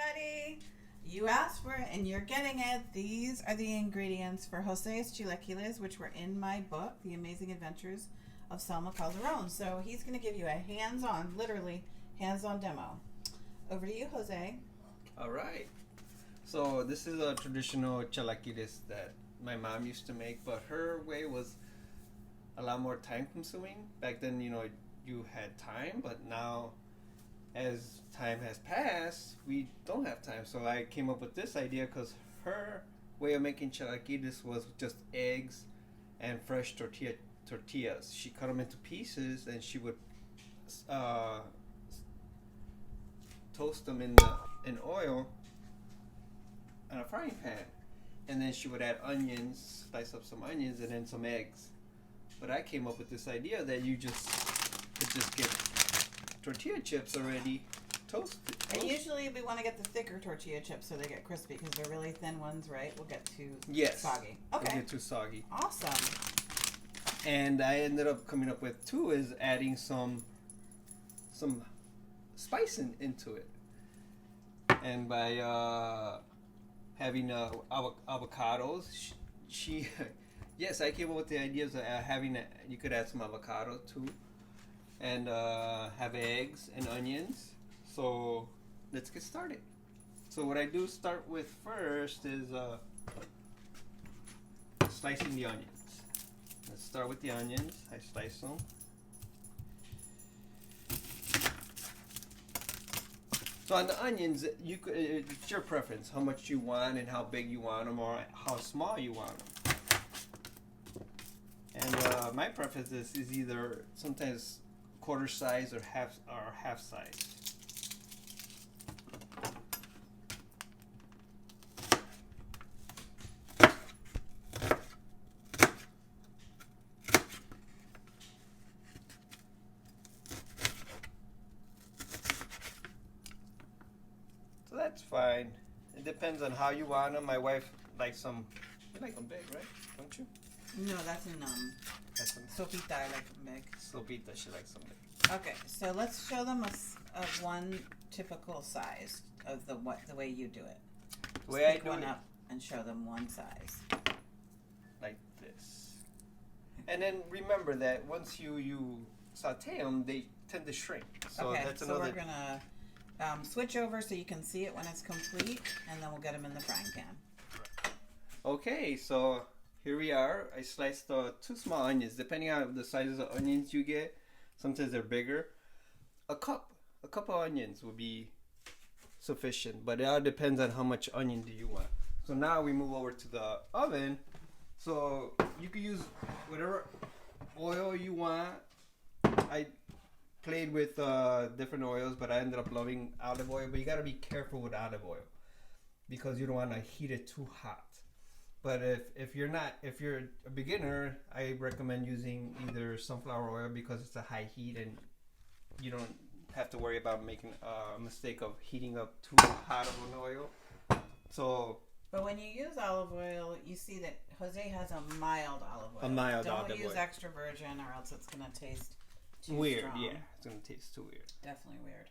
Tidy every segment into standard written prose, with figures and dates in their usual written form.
everybody. You asked for it and you're getting it. These are the ingredients for Jose's Chilaquiles, which were in my book, The Amazing Adventures of Selma Calderón. So he's going to give you a hands-on, literally hands-on demo. Over to you, Jose. All right. So this is a traditional chilaquiles that my mom used to make, but her way was a lot more time-consuming. Back then, you had time, but now as time has passed, we don't have time. So I came up with this idea because her way of making chilaquiles was just eggs and fresh tortillas. She cut them into pieces and she would toast them in oil on a frying pan, and then she would add onions, slice up some onions, and then some eggs. But I came up with this idea that you could just get tortilla chips already toasted. And usually we want to get the thicker tortilla chips so they get crispy, because they're really thin ones, right? Will get too soggy. Okay. They'll get too soggy. Awesome. And I ended up coming up with too is adding some spice into it. And by having avocados, she yes, I came up with the ideas of having you could add some avocado too, and have eggs and onions. So let's get started. So what I do start with first is slicing the onions. Let's start with the onions. I slice them. So on the onions, it's your preference how much you want and how big you want them or how small you want them. And my preference is either sometimes quarter size or half size. So that's fine. It depends on how you want them. My wife likes them. You like them big, right? Don't you? No, that's in sopita. I like them big. Sopita, she likes them big. Okay, so let's show them a one typical size of the way you do it. The way I pick do one it, up and show them one size. like this. And then remember that once you saute them, they tend to shrink. So okay, that's so another. we're gonna switch over so you can see it when it's complete, and then we'll get them in the frying pan. Okay, so here we are. I sliced two small onions. Depending on the sizes of onions you get, sometimes they're bigger. A cup of onions will be sufficient, but it all depends on how much onion do you want. So now we move over to the oven. So you can use whatever oil you want. I played with different oils, but I ended up loving olive oil. But you gotta be careful with olive oil because you don't want to heat it too hot. But if you're a beginner, I recommend using either sunflower oil because it's a high heat and you don't have to worry about making a mistake of heating up too hot of an oil. So. But when you use olive oil, you see that Jose has a mild olive oil. A mild Don't olive oil. Don't use extra virgin or else it's going to taste too weird. strong. Yeah, it's going to taste too weird. Definitely weird.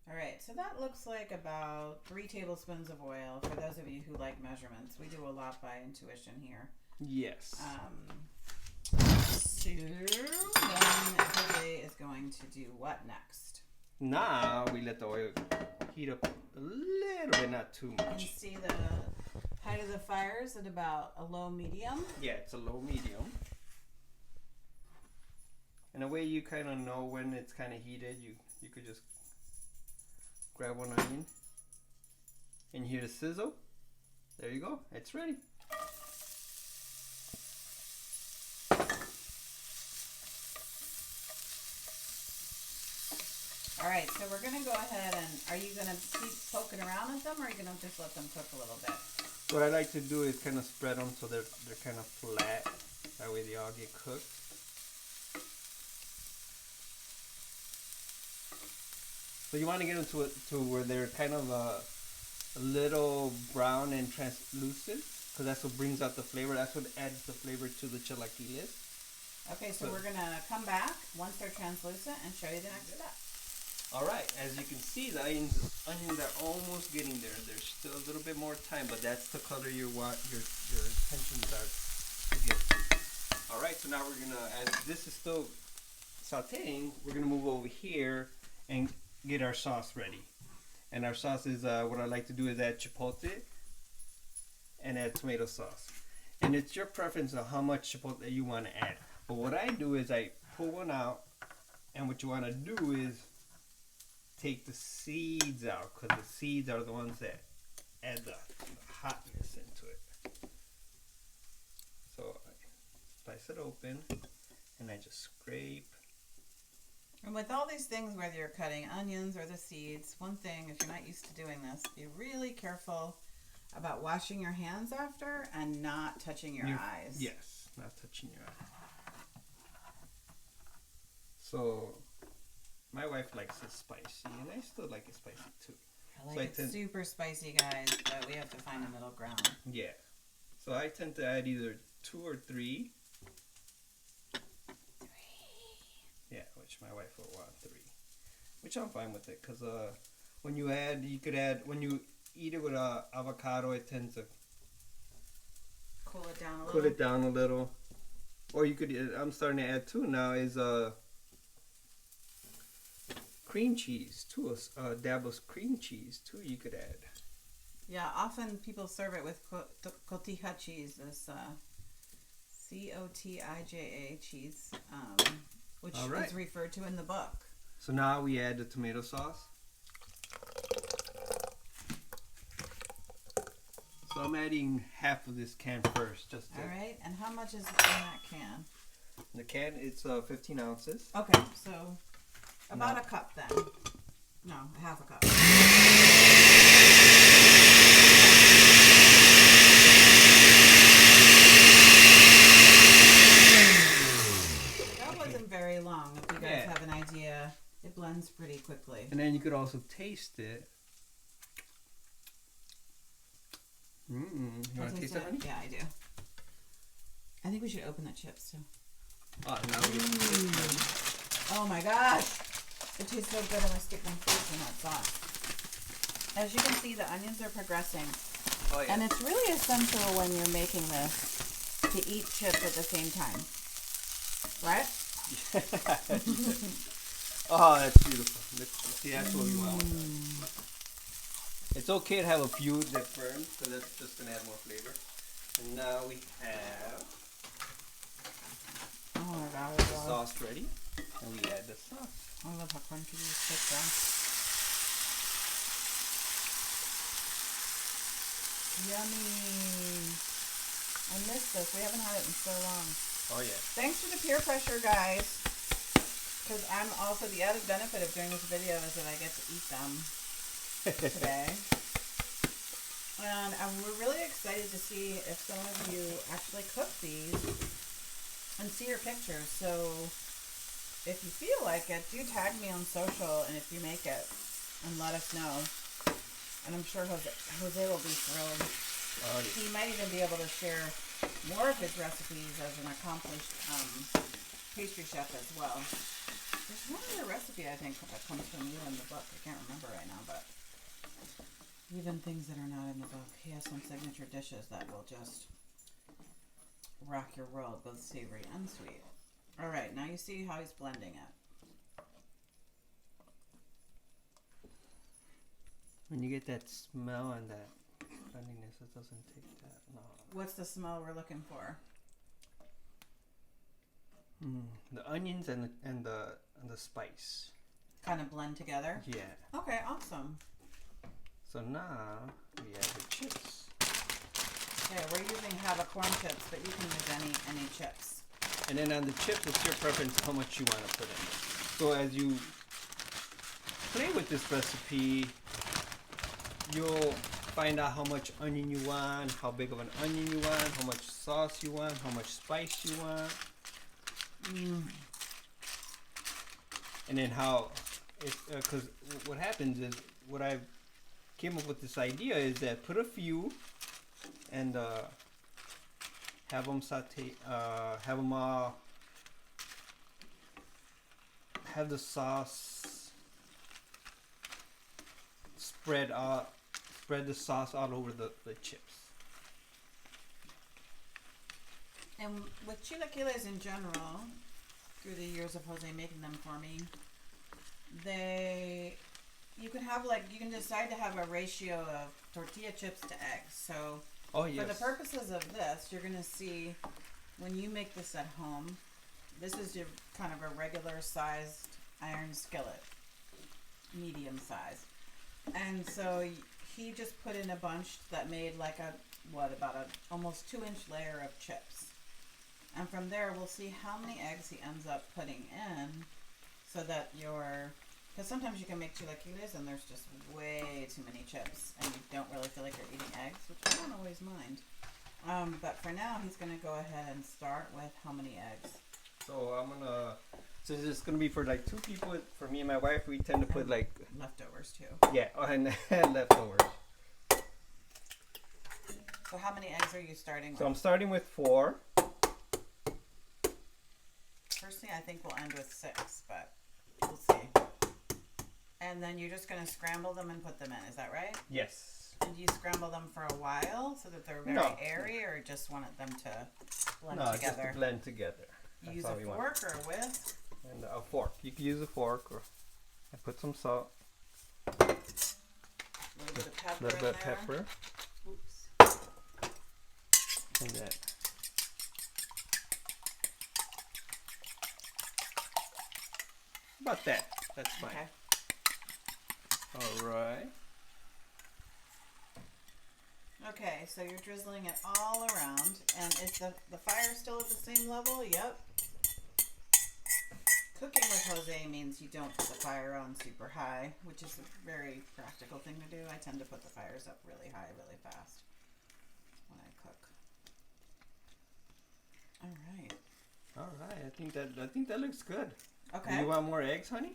All right, so that looks like about 3 tablespoons of oil. For those of you who like measurements, we do a lot by intuition here. Yes. So then Jose is going to do what next? Now we let the oil heat up a little bit, not too much. You can see the height of the fire is at about a low medium. Yeah, it's a low medium. And the way you kind of know when it's kind of heated, you could just grab one onion and you hear the sizzle. There you go. It's ready. All right, so we're going to go ahead and are you going to keep poking around at them or are you going to just let them cook a little bit? What I like to do is kind of spread them so they're kind of flat. That way they all get cooked. So you want to get them to where they're kind of a little brown and translucent, because that's what brings out the flavor. That's what adds the flavor to the chilaquiles. Okay, so we're going to come back once they're translucent and show you the next step. All right, as you can see, the onions are almost getting there. There's still a little bit more time, but that's the color you want your intentions are to get to. All right, so now we're gonna, as this is still sauteing, we're gonna move over here and get our sauce ready. And our sauce is what I like to do is add chipotle and add tomato sauce. And it's your preference on how much chipotle you want to add. But what I do is I pull one out, and what you want to do is take the seeds out, because the seeds are the ones that add the hotness into it. So I slice it open and I just scrape. And with all these things, whether you're cutting onions or the seeds, one thing, if you're not used to doing this, be really careful about washing your hands after and not touching your eyes. Yes, not touching your eyes. So my wife likes it spicy, and I still like it spicy too. I like it super spicy, guys, but we have to find a middle ground. Yeah. So I tend to add either 2 or 3. Yeah, which my wife will want 3. Which I'm fine with it, because when you add, when you eat it with avocado, it tends to cool it down a little. Cool it down a little. Or you could, I'm starting to add too now, is cream cheese too. A dab of cream cheese too you could add. Yeah, often people serve it with cotija cheese, this Cotija cheese, which is referred to in the book. So now we add the tomato sauce. So I'm adding half of this can first. All right, and how much is in that can? In the can, it's 15 ounces. Okay, so about a cup then. No, half a cup. That wasn't very long, if you guys have an idea. It blends pretty quickly. And then you could also taste it. You want to taste it, honey? Yeah, I do. I think we should open the chips too. Oh, now we get the chips. Oh my gosh! It tastes so good. I'm gonna stick my face in that sauce. As you can see, the onions are progressing. Oh, yeah. And it's really essential when you're making this to eat chips at the same time. Right? Oh, that's beautiful. See, that's what we want. It's okay to have a few that burn, because that's just going to add more flavor. And now we have the sauce ready. And we add the sauce. I love how crunchy these chips are. Yummy. I missed this. We haven't had it in so long. Oh, yeah. Thanks for the peer pressure, guys. Because I'm also, the added benefit of doing this video is that I get to eat them today. And we're really excited to see if some of you actually cook these and see your pictures. So if you feel like it, do tag me on social, and if you make it, and let us know. And I'm sure Jose will be thrilled. Oh, yeah. He might even be able to share more of his recipes as an accomplished pastry chef as well. There's one other recipe I think that comes from you in the book. I can't remember right now, but even things that are not in the book. He has some signature dishes that will just rock your world, both savory and sweet. All right, now you see how he's blending it. When you get that smell and that blendiness, it doesn't take that long. What's the smell we're looking for? The onions and the spice. Kind of blend together? Yeah. Okay, awesome. So now we add the chips. Okay, we're using Hava corn chips, but you can use any chips. And then on the chips, it's your preference how much you want to put in it. So as you play with this recipe, you'll find out how much onion you want, how big of an onion you want, how much sauce you want, how much spice you want. And then how, because what happens is, what I came up with this idea is that put a few and have them saute, have them have the sauce spread the sauce all over the chips. And with chilaquiles in general, through the years of Jose making them for me, you can decide to have a ratio of tortilla chips to eggs. So for the purposes of this, you're going to see when you make this at home, this is your kind of a regular sized iron skillet, medium size. And so he just put in a bunch that made like about a almost 2-inch layer of chips. And from there, we'll see how many eggs he ends up putting in, so that because sometimes you can make chilaquiles and there's just way too many chips, and you don't really feel like you're eating eggs, which I don't always mind. But for now, he's going to go ahead and start with how many eggs. So since it's going to be for like 2 people, for me and my wife, we tend to put like... leftovers too. Yeah, and leftovers. So how many eggs are you starting with? So I'm starting with 4. Personally, I think we'll end with 6, but we'll see. And then you're just going to scramble them and put them in, is that right? Yes. And do you scramble them for a while so that they're very airy, or just wanted them to blend together? No, just to blend together. You use a fork or a whisk? And a fork. You can use a fork, or I put some salt. A little bit of pepper. Little bit of pepper. Oops. And that. About that. That's fine. Okay. All right. Okay, so you're drizzling it all around, and is the fire still at the same level? Yep. Cooking with Jose means you don't put the fire on super high, which is a very practical thing to do. I tend to put the fires up really high, really fast when I cook. All right. All right. I think that looks good. Okay. Do you want more eggs, honey?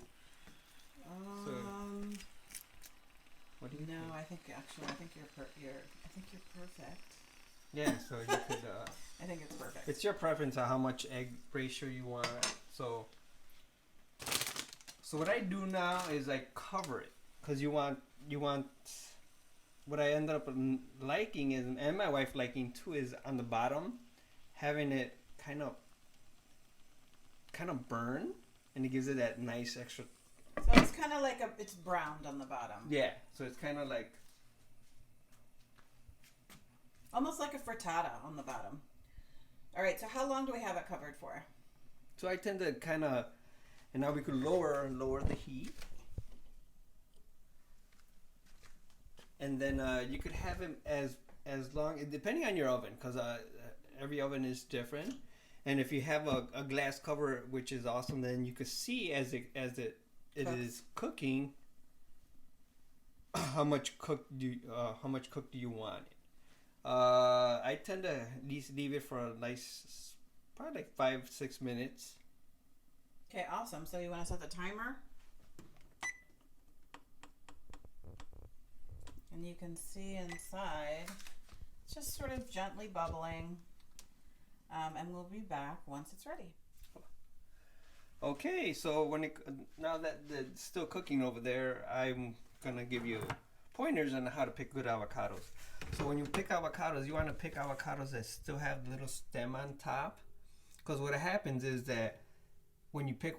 What do you think? No, I think you're perfect. Yeah, so you could. I think it's perfect. It's your preference on how much egg ratio you want. So what I do now is I cover it, because you want. What I ended up liking is, and my wife liking too, is on the bottom, having it kind of burn, and it gives it that nice extra. So it's kind of like it's browned on the bottom. Yeah, so it's kind of like almost like a frittata on the bottom. All right, so how long do we have it covered for? So I tend to kind of, and now we could lower the heat, and then you could have him as long, depending on your oven, because every oven is different. And if you have a glass cover, which is awesome, then you could see as it is cooking, how much cooked do you want it. I tend to at least leave it for a nice, probably like 5-6 minutes. Okay, awesome. So you want to set the timer? And you can see inside, it's just sort of gently bubbling. And we'll be back once it's ready. Okay, so now that it's still cooking over there, I'm gonna give you pointers on how to pick good avocados. So when you pick avocados, you want to pick avocados that still have the little stem on top, because what happens is that when you pick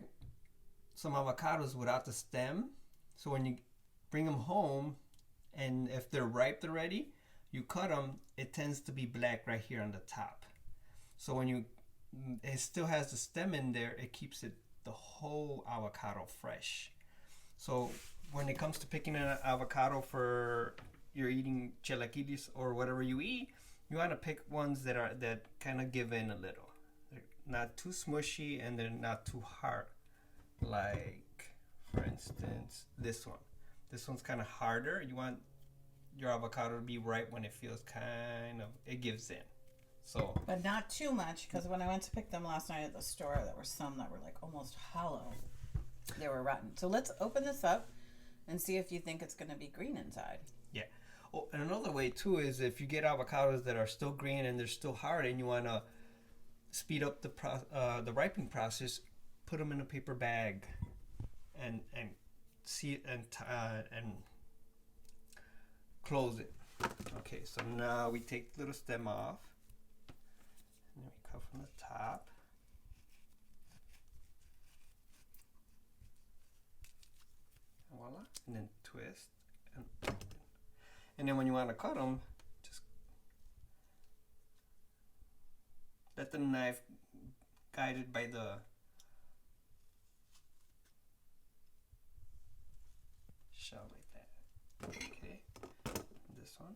some avocados without the stem, so when you bring them home, and if they're ripe already, you cut them, it tends to be black right here on the top. So when it still has the stem in there, it keeps the whole avocado fresh. So when it comes to picking an avocado for you're eating chilaquiles or whatever you eat, you want to pick ones that kind of give in a little. They're not too smushy and they're not too hard. Like, for instance, this one. This one's kind of harder. You want your avocado to be ripe when it feels it gives in. So, but not too much, because when I went to pick them last night at the store, there were some that were like almost hollow. They were rotten. So let's open this up and see if you think it's going to be green inside. Yeah. Oh, and another way too is if you get avocados that are still green and they're still hard, and you want to speed up the ripening process, put them in a paper bag, and see and close it. Okay, so now we take the little stem off. And then we cut from the top. And voila. And then twist and open. And then when you want to cut them, just let the knife guided by the shell like that. Okay. This one.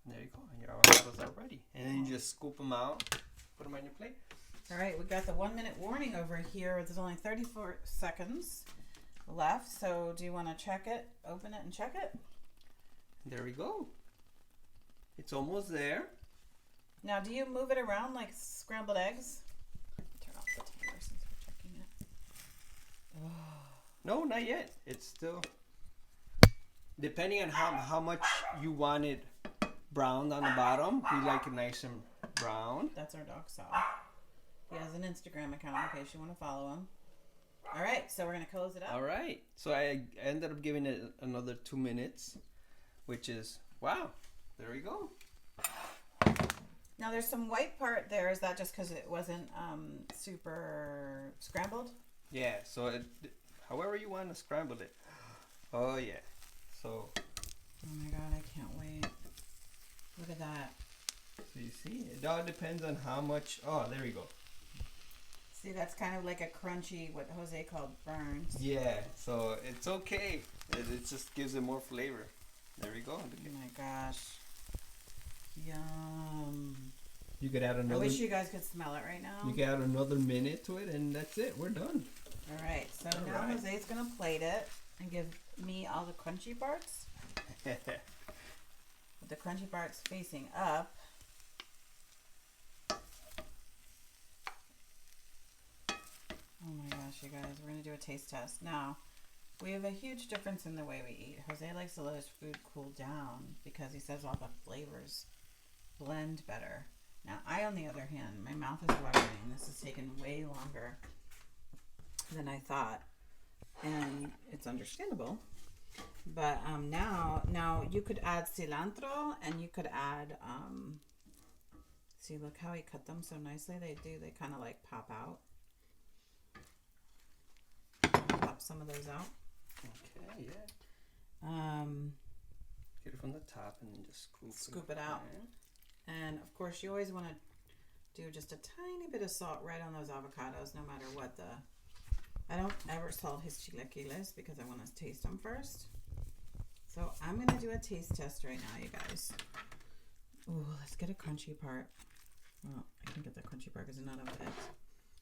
And there you go. And your avocados are ready. And then you just scoop them out, put them on your plate. All right, we got the 1 minute warning over here. There's only 34 seconds left. So do you want to check it, open it and check it? There we go. It's almost there. Now, do you move it around like scrambled eggs? Turn off the timer since we're checking it. Oh. No, not yet. It's still, depending on how much you want it browned on the bottom. We like it nice and brown. That's our dog Saul. He has an Instagram account in case you want to follow him. All right, so we're going to close it up. All right. So I ended up giving it another 2 minutes, which is, wow, there we go. Now there's some white part there. Is that just because it wasn't super scrambled? Yeah, so however you want to scramble it. Oh, yeah. So. Oh my God, I can't wait. Look at that. So you see, it all depends on how much, oh, there we go. See, that's kind of like a crunchy, what Jose called burns. Yeah, so it's okay. It just gives it more flavor. There we go. Oh my gosh. Yum. You could add I another. wish you guys could smell it right now. You could add another minute to it, and that's it. We're done. All right, so All now right. Jose's going to plate it and give me all the crunchy parts. With the crunchy parts facing up. Oh my gosh, you guys, we're going to do a taste test. Now, we have a huge difference in the way we eat. Jose likes to let his food cool down because he says all the flavors blend better. Now, I, on the other hand, my mouth is watering. This has taken way longer than I thought, and it's understandable. But now you could add cilantro, and you could add, see, look how he cut them so nicely. They kind of like pop out. Pop some of those out. Okay, yeah. Get it from the top and then just Scoop it out. And of course, you always want to do just a tiny bit of salt right on those avocados, no matter what the. I don't ever salt his chilaquiles because I want to taste them first. So I'm going to do a taste test right now, you guys. Ooh, let's get a crunchy part. Well, I can get the crunchy part because it's not of it.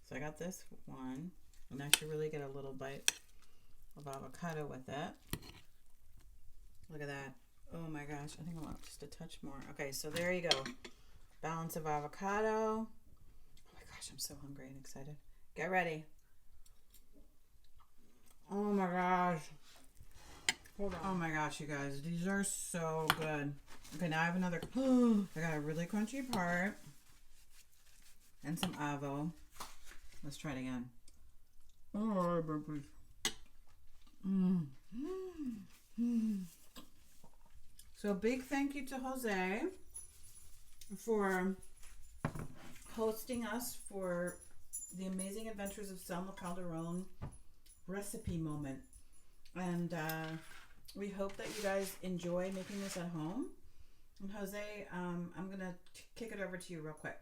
So I got this one, and I should really get a little bite of avocado with it. Look at that. Oh my gosh, I think I want just a touch more. Okay, so there you go. Balance of avocado. Oh my gosh, I'm so hungry and excited. Get ready. Oh my gosh. Hold on. Oh my gosh, you guys. These are so good. Okay, now I have another. I got a really crunchy part. And some avo. Let's try it again. Oh, please. So big thank you to Jose for hosting us for the amazing adventures of Selma Calderón recipe moment. And we hope that you guys enjoy making this at home. And Jose, I'm going to kick it over to you real quick.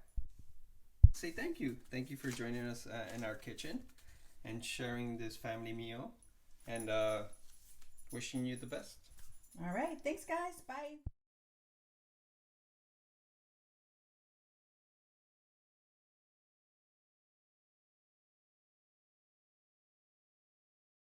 Say thank you. Thank you for joining us in our kitchen and sharing this family meal, and wishing you the best. All right. Thanks, guys. Bye.